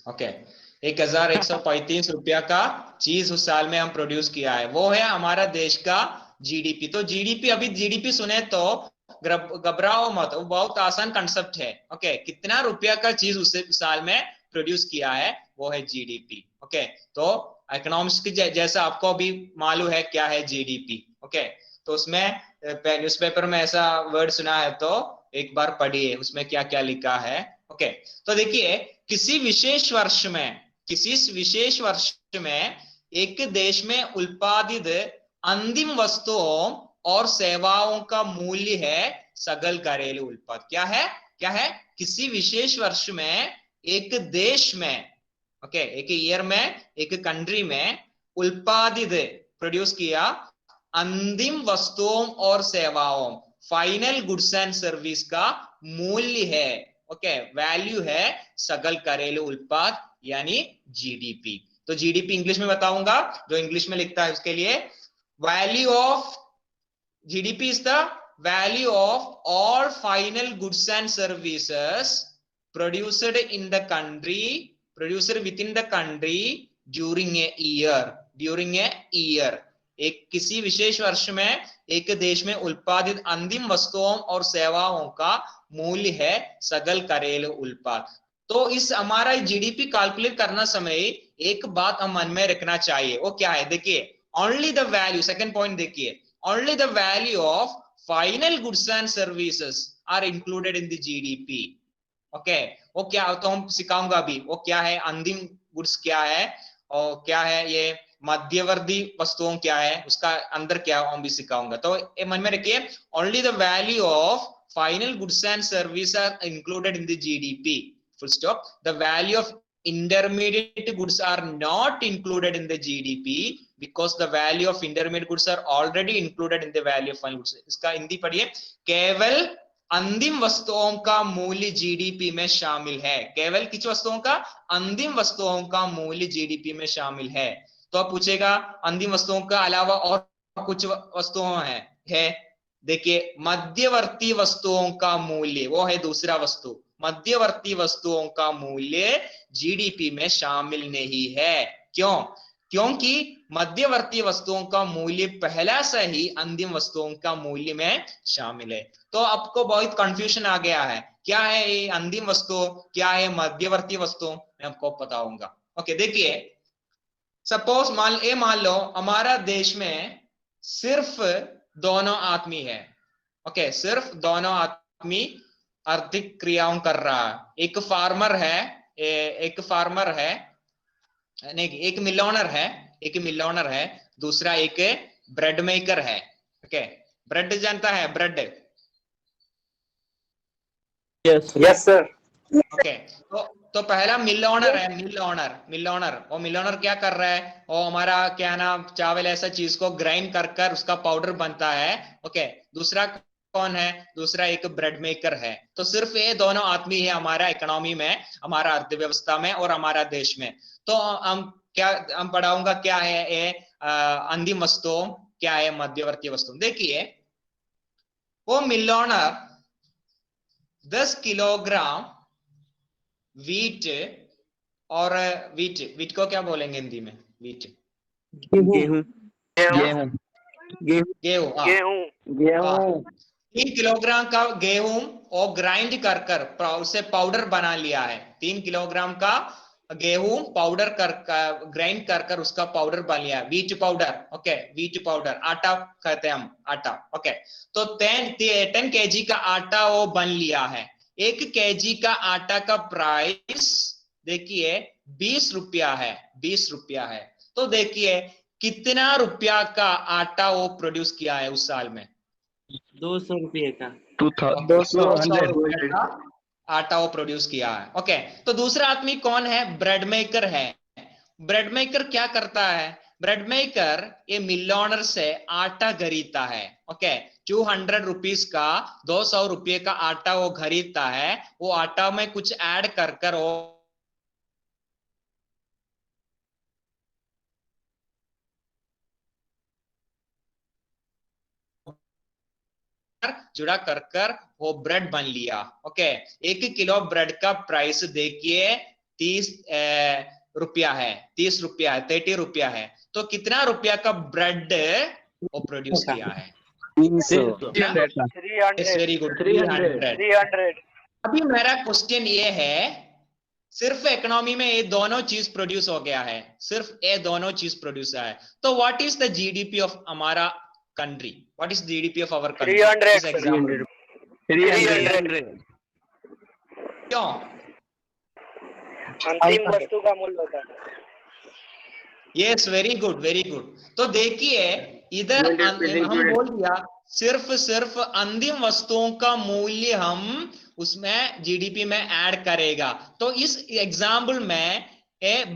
Okay, 1135 रुपया का चीज उस साल में हम प्रोड्यूस किया है, वो है हमारा देश का जीडीपी। तो जीडीपी, अभी जीडीपी सुने तो घबराओ मत, वो बहुत आसान कंसेप्ट है। ओके, कितना रुपया का चीज उस साल में प्रोड्यूस किया है वो है जीडीपी। ओके, तो इकोनॉमिक्स की जैसा आपको भी मालूम है क्या है जीडीपी। ओके, तो उसमें न्यूज़पेपर में ऐसा वर्ड सुना है तो एक बार पढ़िए उसमें क्या क्या लिखा है। ओके, तो देखिए, किसी विशेष वर्ष में, किसी विशेष वर्ष में एक देश में उत्पादित अंतिम वस्तुओं और सेवाओं का मूल्य है सकल घरेलू उत्पाद। क्या है, क्या है? किसी विशेष वर्ष में एक देश में, ओके, एक ईयर में, एक कंट्री में उत्पादित, प्रोड्यूस किया अंतिम वस्तुओं और सेवाओं, फाइनल गुड्स एंड सर्विस का मूल्य है, ओके, वैल्यू है सकल घरेलू उत्पाद यानी जीडीपी। तो जीडीपी इंग्लिश में बताऊंगा, जो इंग्लिश में लिखता है उसके लिए, value of GDP is the value of all final goods and services produced in the country, produced with in the country during a year, during a year. एक किसी विशेष वर्ष में एक देश में उत्पादित अंतिम वस्तुओं और सेवाओं का मूल्य है सकल घरेलू उत्पाद। तो इस हमारा जीडीपी कैलकुलेट करना समय एक बात हम मन में रखना चाहिए, वो क्या है? देखिए, only the value, second point देखिए, only the value of final goods and services are included in the GDP. Okay, वो क्या, तो हम सिखाऊंगा अभी वो क्या है, अंतिम गुड्स क्या है और क्या है ये मध्यवर्ती वस्तुओं क्या है, उसका अंदर क्या हम भी सिखाऊंगा। तो ये मन में रखिए, only the value of final goods and service are included in the GDP, full stop. The value of intermediate goods are not included in the GDP because the value of intermediate goods are already included in the value of final goods. इसका हिंदी पढ़िए, केवल अंतिम वस्तुओं का मूल्य GDP में शामिल है, केवल किस वस्तुओं का? अंतिम वस्तुओं का मूल्य जीडीपी में शामिल है। तो अब पूछेगा अंतिम वस्तुओं का अलावा और कुछ वस्तुओं है देखिए, मध्यवर्ती वस्तुओं का मूल्य, वो है दूसरा वस्तु, मध्यवर्ती वस्तुओं का मूल्य जीडीपी में शामिल नहीं है। क्यों? क्योंकि मध्यवर्ती वस्तुओं का मूल्य पहला से ही अंतिम वस्तुओं का मूल्य में शामिल है। तो आपको बहुत कंफ्यूजन आ गया है, क्या है ये अंतिम वस्तु, क्या है मध्यवर्ती वस्तु, मैं आपको बताऊंगा। ओके, देखिए, सपोज मान लो हमारा देश में सिर्फ दोनों आदमी है। ओके, सिर्फ दोनों आदमी आर्थिक क्रियाओं कर रहा है। एक फार्मर है, एक फार्मर है, नहीं, एक मिलोनर है, एक मिलोनर है, दूसरा एक ब्रेड मेकर है। ओके, ब्रेड जानता है, bread? Yes yes sir. Okay, तो पहला मिल ओनर है, मिल ओनर वो मिल ओनर क्या कर रहा है, वो हमारा क्या ना चावल ऐसा चीज को ग्राइंड कर कर उसका पाउडर बनता है। ओके, दूसरा कौन है? दूसरा एक ब्रेड मेकर है। तो सिर्फ ये दोनों आदमी है हमारा इकोनॉमी में, हमारा अर्थव्यवस्था में और हमारा देश में। तो हम पढ़ाऊंगा क्या है ये अंतिम वस्तु, क्या है मध्यवर्ती वस्तु। देखिए, वो मिल ओनर 10 किलोग्राम वीट, और वीट, वीट को क्या बोलेंगे हिंदी में? वीट, गेहूं गेहूं। गेहूं गेहूं, हाँ, गेहूं। 3 किलोग्राम का गेहूं और ग्राइंड कर कर उसे पाउडर बना लिया है। 3 किलोग्राम का गेहूं पाउडर कर ग्राइंड कर कर उसका पाउडर बन लिया, wheat powder. Okay, wheat powder, आटा कहते हैं हम, आटा। ओके, तो 10 केजी का आटा वो बन लिया है। 1 केजी का आटा का प्राइस देखिए 20 रुपया है, 20 रुपया है। तो देखिए कितना रुपया का आटा वो प्रोड्यूस किया है उस साल में? 200 रुपये का 200 रुपए का आटा वो प्रोड्यूस किया है। ओके, तो दूसरा आदमी कौन है? ब्रेड मेकर है। ब्रेड मेकर क्या करता है? ब्रेड मेकर ये मिल ओनर से आटा खरीदता है। ओके, 200 रुपीज का 200 रुपये का आटा वो खरीदता है। वो आटा में कुछ ऐड कर कर वो जुड़ा कर कर वो ब्रेड बन लिया। ओके, 1 किलो ब्रेड का प्राइस देखिए 30 रुपया है, 30 रुपया है, 30 रुपया है, तो कितना रुपया का ब्रेड वो प्रोड्यूस किया है? 300 इट्स वेरी गुड, 300। 300 अभी मेरा क्वेश्चन ये है, सिर्फ इकोनॉमी में ये दोनों चीज प्रोड्यूस हो गया है, सिर्फ ये दोनों चीज प्रोड्यूस है, तो what is the GDP of हमारा country? What is GDP of our country? 300 300 क्यों? अंतिम वस्तु का मूल्य होता है। Yes, very good, very good. तो देखिए इधर हम बोल दिया सिर्फ अंतिम वस्तुओं का मूल्य हम उसमें जीडीपी में ऐड करेगा, तो इस एग्जाम्पल में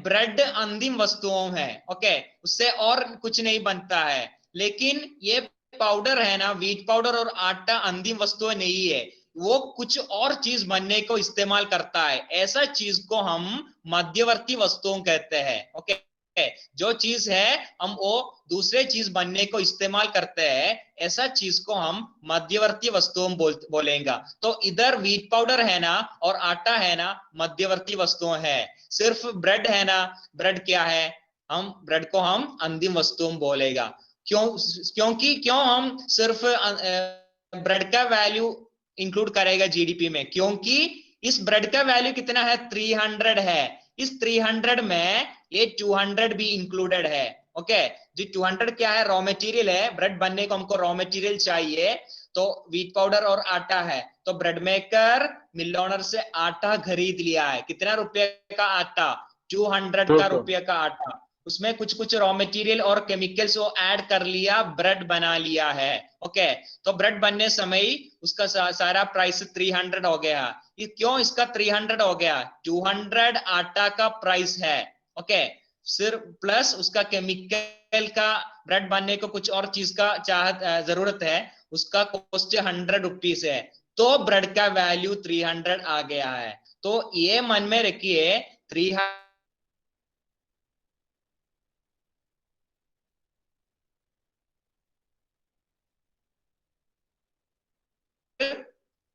ब्रेड अंतिम वस्तुओं है, ओके, उससे और कुछ नहीं बनता है। लेकिन ये पाउडर है ना, व्हीट पाउडर और आटा अंतिम वस्तुएं नहीं है, वो कुछ और चीज बनने को इस्तेमाल करता है, ऐसा चीज को हम मध्यवर्ती वस्तुओं कहते हैं, ओके। जो चीज है हम वो दूसरे चीज बनने को इस्तेमाल करते हैं, ऐसा चीज को हम मध्यवर्ती वस्तुओं बोलेंगे। तो इधर व्हीट पाउडर है ना और आटा है ना, मध्यवर्ती वस्तुएं है। सिर्फ ब्रेड है ना, ब्रेड क्या है, हम ब्रेड को हम अंतिम वस्तुओं बोलेगा। क्यों हम सिर्फ ब्रेड का वैल्यू इंक्लूड करेगा जीडीपी में? क्योंकि इस ब्रेड का वैल्यू कितना है, 300 है। इस 300 में ये 200 भी इंक्लूडेड है, ओके। जी 200 क्या है, रॉ मटेरियल है, ब्रेड बनने को हमको रॉ मटेरियल चाहिए, तो व्हीट पाउडर और आटा है, तो ब्रेड मेकर मिल ओनर से आटा खरीद लिया है। कितना रुपए का आटा? 200 का रुपये का आटा। उसमें कुछ कुछ रॉ मटेरियल और केमिकल्स वो ऐड कर लिया, ब्रेड बना लिया है, ओके। तो ब्रेड बनने समय उसका सारा प्राइस 300 हो गया। ये क्यों इसका 300 हो गया? 200 आटा का प्राइस है, ओके, सिर्फ प्लस उसका केमिकल का, ब्रेड बनने को कुछ और चीज का जरूरत है, उसका कॉस्ट 100 रुपीज है, तो ब्रेड का वैल्यू 300 आ गया है। तो ये मन में रखिए, 300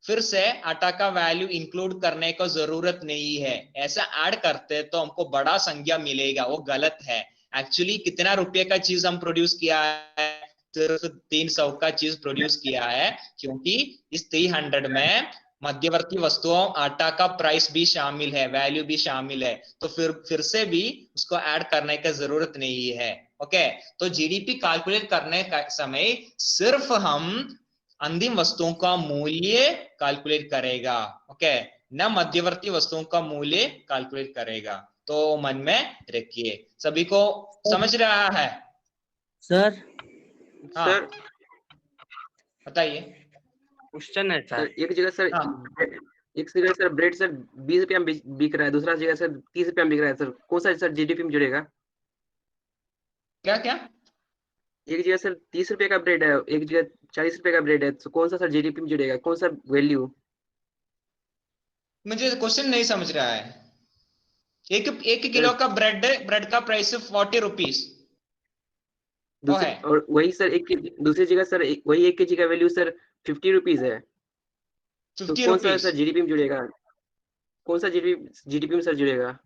फिर से आटा का वैल्यू इंक्लूड करने को जरूरत नहीं है। ऐसा ऐड करते तो हमको बड़ा संख्या मिलेगा, वो गलत है। एक्चुअली कितना रुपए का चीज हम प्रोड्यूस किया है? सिर्फ 300 का चीज प्रोड्यूस किया है, क्योंकि इस 300 में मध्यवर्ती वस्तुओं आटा का प्राइस भी शामिल है, वैल्यू भी शामिल है, तो फिर से भी उसको ऐड करने की जरूरत नहीं है, ओके। तो जीडीपी कैलकुलेट करने का समय सिर्फ हम अंतिम वस्तुओं का मूल्य कैलकुलेट करेगा, ओके, न मध्यवर्ती वस्तुओं का मूल्य कैलकुलेट करेगा। तो मन में रखिए। सभी को समझ रहा है? सर हाँ सर बताइए। क्वेश्चन है सर सर। एक जगह सर हाँ एक जगह सर ब्रेड सर 20 रुपया में बिक रहा है, दूसरा जगह सर 30 रुपया में बिक रहा है, सर कौन सा सर जीडीपी में जुड़ेगा? क्या क्या? एक जगह सर 30 रुपये का ब्रेड है, एक जगह 40 रुपये का ब्रेड है, तो कौन सा सर जीडीपी में जुड़ेगा, कौन सा वैल्यू? मुझे क्वेश्चन नहीं समझ रहा है। एक किलो का ब्रेड का प्राइस 40 रुपीज वो है। और वही सर दूसरी जगह सर वही 1 केजी का वैल्यू सर 50 रुपीज है, तो 50 कौन सा रुपीज सर जीडीपी में जुड़ेगा, कौन सा जीडीपी में सर जुड़ेगा?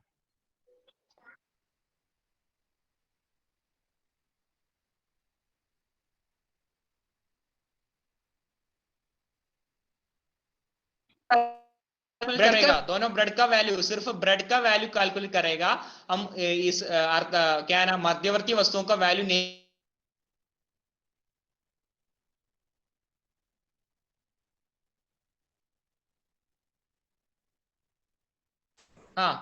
करेगा दोनों ब्रेड का वैल्यू, सिर्फ ब्रेड का वैल्यू कैलकुलेट करेगा। हम इस अर्थ क्या है ना, मध्यवर्ती वस्तुओं का वैल्यू नहीं। हाँ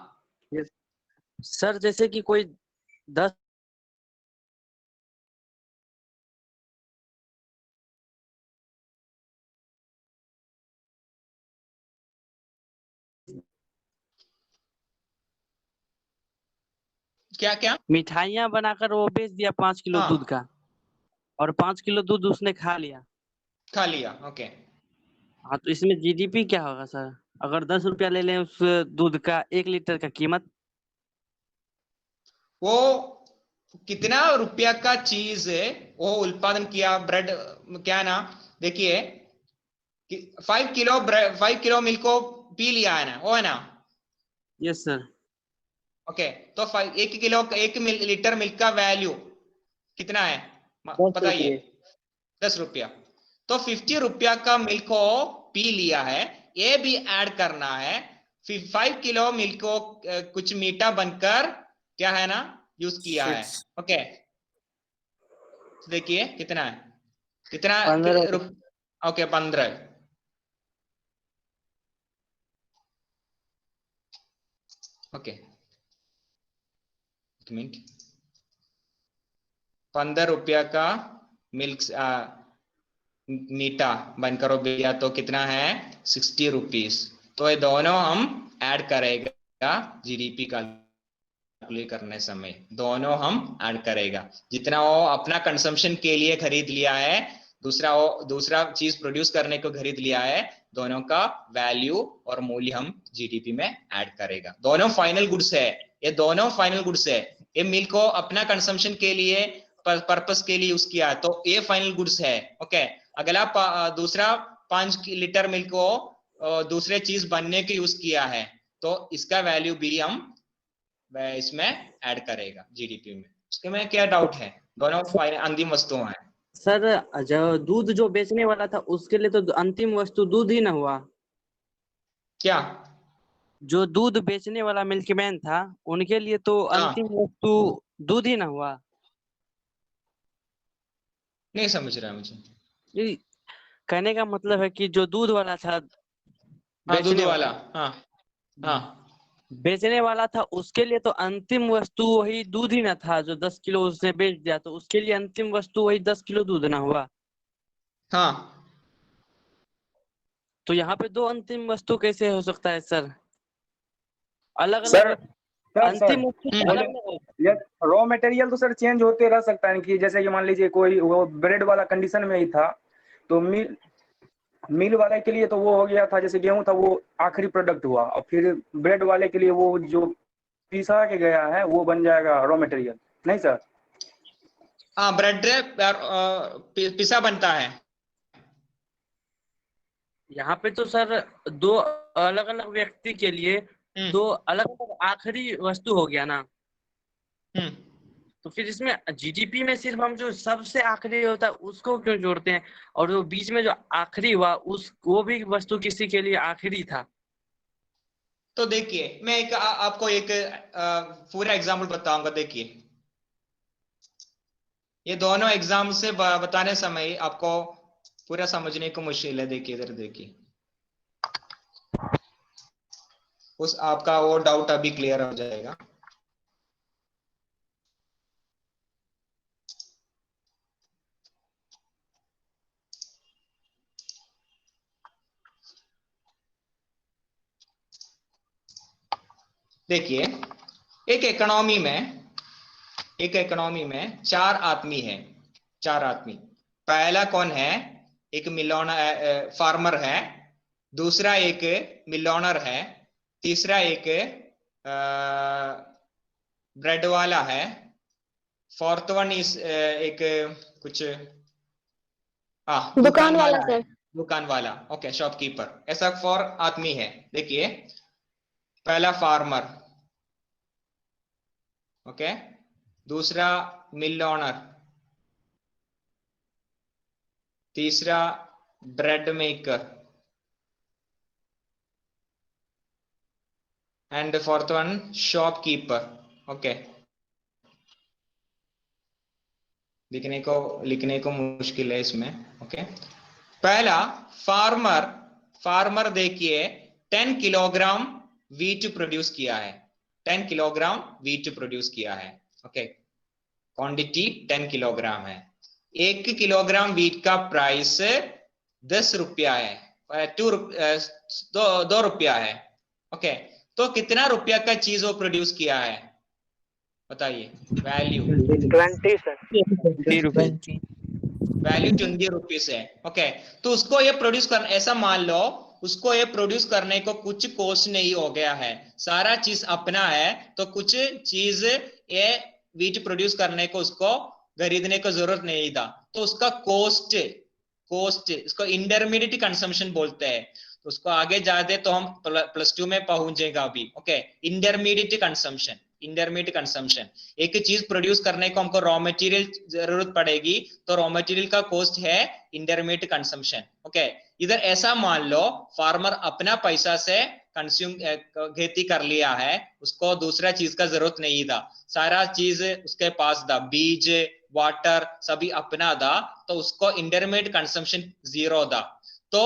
सर जैसे कि कोई 10 क्या क्या? मिठाइयाँ बनाकर वो बेच दिया 5 किलो हाँ दूध का, और 5 किलो दूध उसने खा लिया। खा लिया, ओके। हाँ, तो इसमें जीडीपी क्या होगा सर? अगर 10 रुपया ले लें उस दूध का 1 लीटर का कीमत, वो कितना रुपया का चीज है वो उत्पादन किया, ब्रेड क्या ना, देखिए 5 किलो मिल्क को पी लिया है ना, वो है ना, यस सर। ओके, तो 1 लीटर मिल्क का वैल्यू कितना है बताइए? 10 रुपया। तो 50 रुपया का मिल्क को पी लिया है, ये भी ऐड करना है। 5 किलो मिल्क को कुछ मीठा बनकर क्या है ना यूज किया है। ओके, देखिए कितना है, कितना 15 ओके 15। ओके, एक मिनट, 15 रुपया का मिल्क मीठा बनकर दिया तो कितना है 60 रुपीस। तो ये दोनों हम ऐड करेगा जीडीपी कैलकुलेट करने समय, दोनों हम ऐड करेगा। जितना वो अपना कंजम्पशन के लिए खरीद लिया है, दूसरा चीज प्रोड्यूस करने को खरीद लिया है, दोनों का वैल्यू और मूल्य हम जीडीपी में ऐड करेगा। दोनों फाइनल गुड्स है, ये दोनों फाइनल गुड्स है। ये मिल्क को अपना कंजम्पशन के लिए पर्पस के लिए यूज किया तो ये फाइनल गुड्स है। ओके, अगला दूसरा 5 लीटर मिल्क को दूसरे चीज बनने के यूज किया है, तो इसका वैल्यू भी हम इसमें ऐड करेगा जीडीपी में। उसके में क्या डाउट है? दोनों अंतिम वस्तुएं हैं। सर जो दूध जो बेचने वाला था उसके लिए तो अंतिम वस्तु दूध ही ना हुआ। क्या? जो दूध बेचने वाला मिल्कमैन था उनके लिए तो हाँ, अंतिम वस्तु दूध ही ना हुआ। नहीं समझ रहा मुझे। ये कहने का मतलब है कि जो दूध वाला था, हाँ, दूध बेचने वाला, हाँ हाँ बेचने वाला था, उसके लिए तो अंतिम वस्तु वही दूध ही ना था। जो 10 किलो उसने बेच दिया तो उसके लिए अंतिम वस्तु वही 10 किलो दूध ना हुआ। हाँ। तो यहाँ पे दो अंतिम वस्तु कैसे हो सकता है सर? अलग सर अलग सर अंतिम वस्तु हम्म। अलग अलग है। ये रॉ मटेरियल तो सर चेंज होते रह सकता है कि जैसे कि मान लीजिए कोई वो ब्रेड वाला कंडीशन में ही था तो मिल वाले के लिए तो वो हो गया था, जैसे गेहूं था वो आखिरी प्रोडक्ट हुआ, और फिर ब्रेड वाले के लिए वो जो पिसा के गया है वो बन जाएगा रॉ मटेरियल, नहीं सर? हाँ, ब्रेड पिसा बनता है। यहाँ पे तो सर दो अलग अलग व्यक्ति के लिए दो अलग अलग आखिरी वस्तु हो गया ना। हम्म। तो फिर इसमें जीडीपी में सिर्फ हम जो सबसे आखिरी होता है उसको क्यों जोड़ते हैं, और जो बीच में जो आखिरी हुआ वो भी वस्तु किसी के लिए आखिरी था। तो देखिए मैं आपको एक पूरा एग्जाम्पल बताऊंगा। देखिए ये दोनों एग्जाम से बताने समय आपको पूरा समझने को मुश्किल है। देखिए इधर देखिए, उस आपका वो डाउट अभी क्लियर हो जाएगा। देखिए एक इकोनॉमी में 4 आदमी है, 4 आदमी। पहला कौन है? एक फार्मर है, दूसरा एक मिलोनर है, तीसरा एक ब्रेड वाला है, फोर्थ वन इज एक कुछ दुकान वाला है, दुकान वाला। Okay, shopkeeper. ऐसा 4 आदमी है। देखिए पहला फार्मर, ओके, दूसरा मिल ओनर, तीसरा bread maker, and fourth one shopkeeper. Okay, लिखने को मुश्किल है इसमें। ओके, पहला फार्मर देखिए 10 किलोग्राम वीट प्रोड्यूस किया है, 10 किलोग्राम वीट प्रोड्यूस किया है। ओके, क्वांटिटी 10 किलोग्राम है। 1 किलोग्राम वीट का प्राइस 10 रुपया है, 2 रुपया है। ओके, तो कितना रुपया का चीज वो प्रोड्यूस किया है बताइए? Value 20 sir. वैल्यू 20 रुपीज है। ओके, तो उसको ये प्रोड्यूस करना, ऐसा मान लो उसको ये प्रोड्यूस करने को कुछ कॉस्ट नहीं हो गया है, सारा चीज अपना है, तो कुछ चीज ये वीट प्रोड्यूस करने को उसको खरीदने को जरूरत नहीं था, तो उसका कॉस्ट इसको इंटरमीडिएट कंजम्पशन बोलते हैं। तो उसको आगे जाते तो हम +2 में पहुंचेगा अभी। Okay, intermediate consumption, intermediate consumption. एक चीज प्रोड्यूस करने को हमको रॉ मटेरियल जरूरत पड़ेगी, तो रॉ मटेरियल का कॉस्ट है इंटरमीडिएट कंजम्पशन। ओके, इधर ऐसा मान लो फार्मर अपना पैसा से कंज्यूम खेती कर लिया है, उसको दूसरा चीज का जरूरत नहीं था, सारा चीज उसके पास था, बीज वाटर सभी अपना था, तो उसको इंटरमीडिएट कंजम्पशन 0 था। तो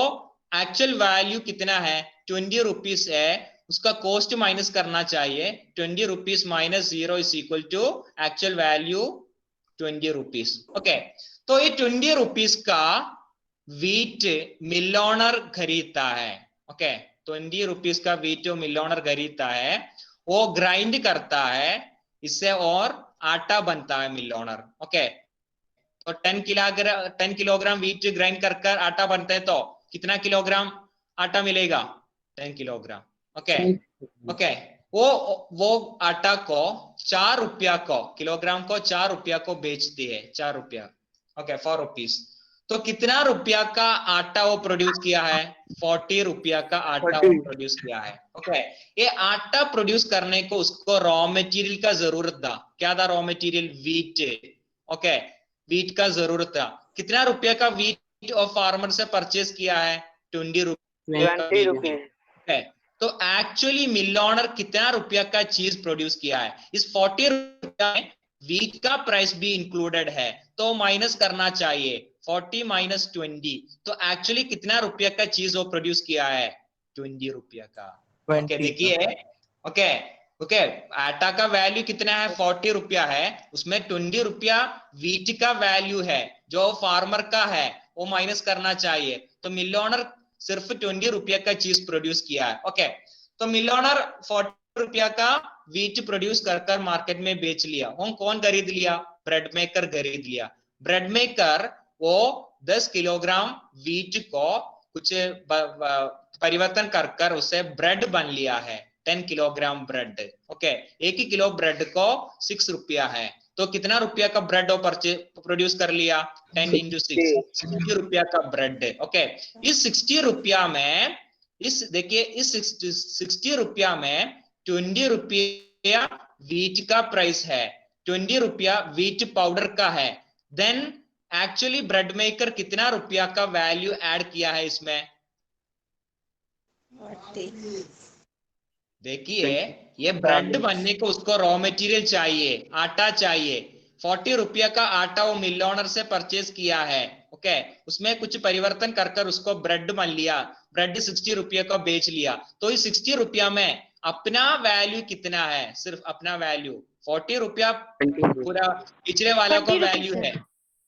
एक्चुअल वैल्यू कितना है, 20 रुपीज है, उसका कॉस्ट माइनस करना चाहिए, 20 rupees minus 0 is equal to actual value 20 rupees. Okay, तो ये 20 रुपीज का वीट मिल ओनर खरीदता है। ओके, 20 रुपीज का वीट मिल ओनर खरीदता है, वो ग्राइंड करता है इससे और आटा बनता है मिल ओनर। ओके, तो 10 किलोग्राम वीट ग्राइंड कर आटा बनता है, तो कितना किलोग्राम आटा मिलेगा, 10 किलोग्राम। ओके ओके, वो आटा को 4 रुपया को, किलोग्राम को 4 रुपया को बेचती है, 4 रुपया। Okay, 4 rupees. तो कितना रुपया का आटा वो प्रोड्यूस किया है, 40 रुपया का आटा वो प्रोड्यूस किया है। ओके, ये आटा प्रोड्यूस करने को उसको रॉ मटेरियल का जरूरत था, क्या था raw material, wheat. Okay, wheat का जरूरत था, कितना रुपया का वीट और फार्मर से परचेज किया है, 20 रुपये। तो एक्चुअली मिल ओनर कितना रुपया का चीज प्रोड्यूस किया है, इस 40 रुपया में वीट का प्राइस भी इंक्लूडेड है, तो माइनस करना चाहिए 40 माइनस 20, तो एक्चुअली कितना रुपया का चीज वो प्रोड्यूस किया है, 20 रुपया का। ओके, देखिए, ओके ओके, आटा का वैल्यू कितना है, 40 रुपया है, उसमें 20 रुपया वीट का वैल्यू है जो फार्मर का है, वो माइनस करना चाहिए, तो मिल ओनर सिर्फ 20 रुपया का चीज प्रोड्यूस किया है। ओके, तो मिल ओनर 40 रुपया का वीट प्रोड्यूस कर मार्केट में बेच लिया, वो कौन खरीद लिया, ब्रेड मेकर खरीद लिया। ब्रेड मेकर वो 10 किलोग्राम वीट को कुछ परिवर्तन कर उससे ब्रेड बन लिया है, 10 किलोग्राम ब्रेड। ओके, 1 ही किलो ब्रेड को 6 रुपया है, तो कितना रुपया का ब्रेड वो प्रोड्यूस कर लिया, 10 इंटू 6, 60 रुपया का ब्रेड। ओके, इस 60 रुपया में, इस देखिए, इस 60 रुपया में 20 रुपया वीट का प्राइस है, 20 रुपया वीट पाउडर का है, देन एक्चुअली ब्रेड मेकर कितना रुपया का वैल्यू ऐड किया है इसमें, देखिए, ये ब्रेड बनने को उसको रॉ मटेरियल चाहिए, आटा चाहिए, 40 रुपया का आटा वो मिल ओनर से परचेज किया है। ओके, उसमें कुछ परिवर्तन कर उसको ब्रेड बन लिया, ब्रेड 60 रुपया का बेच लिया, तो इस 60 रुपया में अपना वैल्यू कितना है, सिर्फ अपना वैल्यू 40 रुपया, पूरा पिछले वाले का वैल्यू है।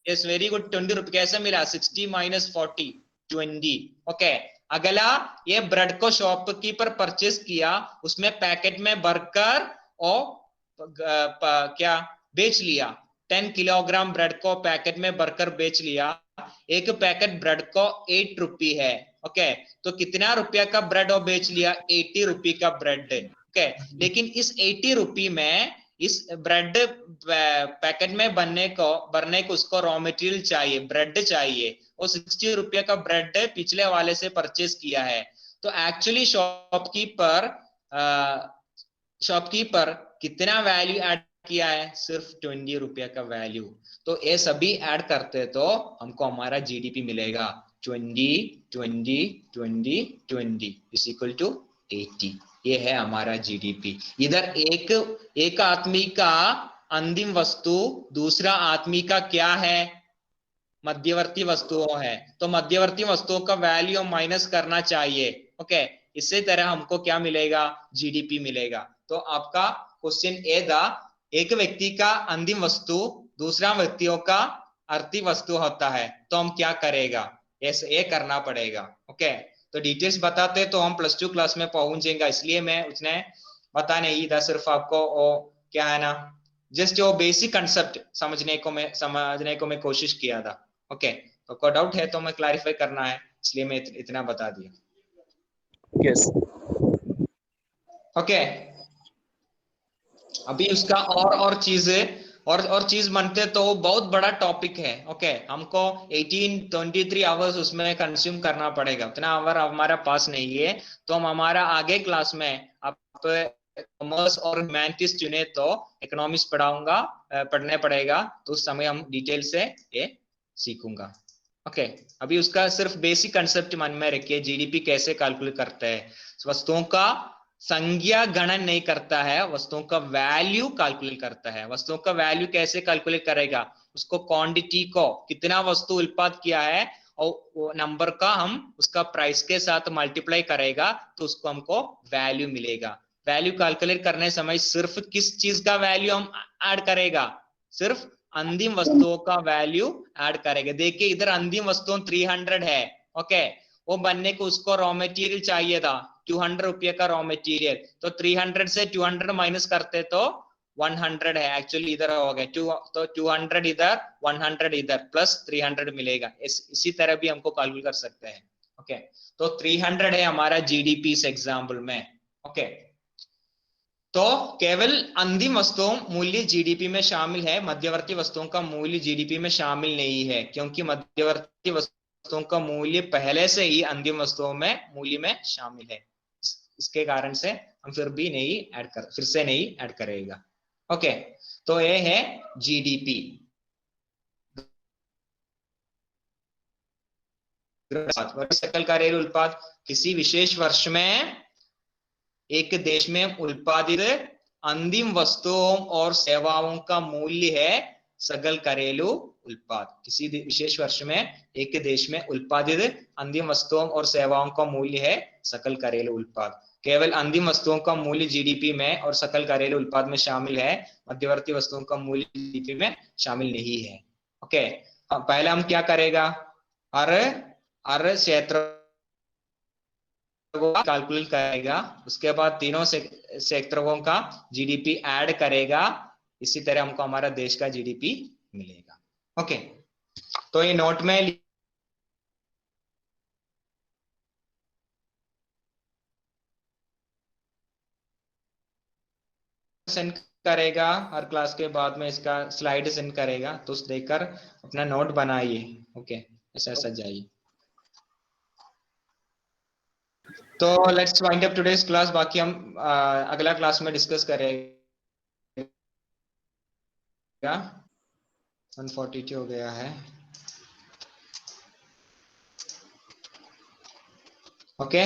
यस, वेरी गुड, 20 रुपया कैसे मिला, 60 माइनस 40, 20। ओके, अगला, ये ब्रेड को शॉपकीपर परचेज किया, उसमें पैकेट में भरकर और क्या बेच लिया, 10 किलोग्राम ब्रेड को पैकेट में भरकर बेच लिया, एक पैकेट ब्रेड को 8 रुपये है। ओके, तो कितना रुपया का ब्रेड वो बेच लिया, 80 रुपये का ब्रेड। ओके, लेकिन इस 80 रुपये में इस ब्रेड पैकेट में भरने को उसको रॉ मटेरियल चाहिए, ब्रेड चाहिए, और 60 रुपया का ब्रेड पिछले वाले से परचेज किया है, तो एक्चुअली शॉपकीपर कितना वैल्यू ऐड किया है, सिर्फ 20 रुपया का वैल्यू। तो ये सभी ऐड करते तो हमको हमारा जीडीपी मिलेगा 20 इज इक्वल टू 80, ये है हमारा जीडीपी। इधर एक आदमी का अंतिम वस्तु, दूसरा आदमी का क्या है, मध्यवर्ती वस्तुओं है, तो मध्यवर्ती वस्तुओं का वैल्यू माइनस करना चाहिए। ओके, इसी तरह हमको क्या मिलेगा, जीडीपी मिलेगा। तो आपका क्वेश्चन ए था, एक व्यक्ति का अंतिम वस्तु दूसरा व्यक्तियों का आर्थिक वस्तु होता है, तो हम क्या करेगा, ऐसे ये करना पड़ेगा। ओके, तो डिटेल्स बताते तो हम प्लस 2 क्लास में पहुंचेंगे, इसलिए मैं उसने बता नहीं था, सिर्फ आपको वो क्या है ना, जस्ट वो बेसिक कंसेप्ट समझने को मैं कोशिश किया था। ओके, तो कोई डाउट है तो मैं क्लैरिफाई करना है, इसलिए मैं इतना बता दिया। यस, ओके, अभी उसका और चीज बनते तो बहुत बड़ा टॉपिक है। ओके, हमको 23 आवर्स उसमें कंज्यूम करना पड़ेगा, उतना आवर हमारा पास नहीं है, तो हम हमारा आगे क्लास में आप कॉमर्स और ह्यूमैनिटीज चुने तो इकोनॉमिक्स पढ़ने पड़ेगा, तो उस समय हम डिटेल से ये सीखूंगा। ओके, अभी उसका सिर्फ बेसिक कंसेप्ट मन में रखिए, जीडीपी कैसे कैलकुलेट करता है। वस्तुओं का संज्ञा गणन नहीं करता है, वस्तुओं का वैल्यू कैलकुलेट करता है। वस्तुओं का वैल्यू कैसे कैलकुलेट करेगा, उसको क्वांटिटी को कितना वस्तु उत्पाद किया है और वो नंबर का हम उसका प्राइस के साथ मल्टीप्लाई करेगा तो उसको हमको वैल्यू मिलेगा। वैल्यू कैलकुलेट करने समय सिर्फ किस चीज का वैल्यू हम ऐड करेगा, सिर्फ अंतिम वस्तुओं का वैल्यू ऐड करेंगे। देखिए इधर अंतिम वस्तु 300 है, ओके, वो बनने को उसको रॉ मटेरियल चाहिए था 200 रुपये का रॉ मटेरियल, तो 300 से 200 माइनस करते तो 100 है, एक्चुअली इधर हो गया तो 200 इधर 100 इधर प्लस 300 मिलेगा। इसी तरह भी हमको कैलकुलेट कर सकते हैं। ओके, तो 300 है हमारा जीडीपी इस एग्जाम्पल में। ओके, तो केवल अंतिम वस्तुओं मूल्य जीडीपी में शामिल है, मध्यवर्ती वस्तुओं का मूल्य जीडीपी में शामिल नहीं है, क्योंकि मध्यवर्ती वस्तुओं का मूल्य पहले से ही अंतिम वस्तुओं में मूल्य में शामिल है। इसके कारण से हम फिर से नहीं ऐड करेगा। ओके, तो ये है जीडीपी। सकल घरेलू उत्पाद किसी विशेष वर्ष में एक देश में उत्पादित अंतिम वस्तुओं और सेवाओं का मूल्य है सकल घरेलू उत्पाद। किसी विशेष वर्ष में एक देश में उत्पादित अंतिम वस्तुओं और सेवाओं का मूल्य है सकल घरेलू उत्पाद। केवल अंतिम वस्तुओं का मूल्य जीडीपी में और सकल घरेलू उत्पाद में शामिल है, मध्यवर्ती वस्तुओं का मूल्य जीडीपी में शामिल नहीं है। ओके, पहले हम क्या करेगा, हर क्षेत्र कैलकुलेट करेगा, उसके बाद तीनों सेक्टरों का जीडीपी ऐड करेगा, इसी तरह हमको हमारा देश का जीडीपी मिलेगा। ओके, तो ये नोट में सेंड करेगा, हर क्लास के बाद में इसका स्लाइड सेंड करेगा, तो उस देखकर अपना नोट बनाइए। ओके, ऐसा जाइए। तो let's wind up today's class, बाकी हम अगला क्लास में डिस्कस करेंगे। 142 हो गया है। ओके।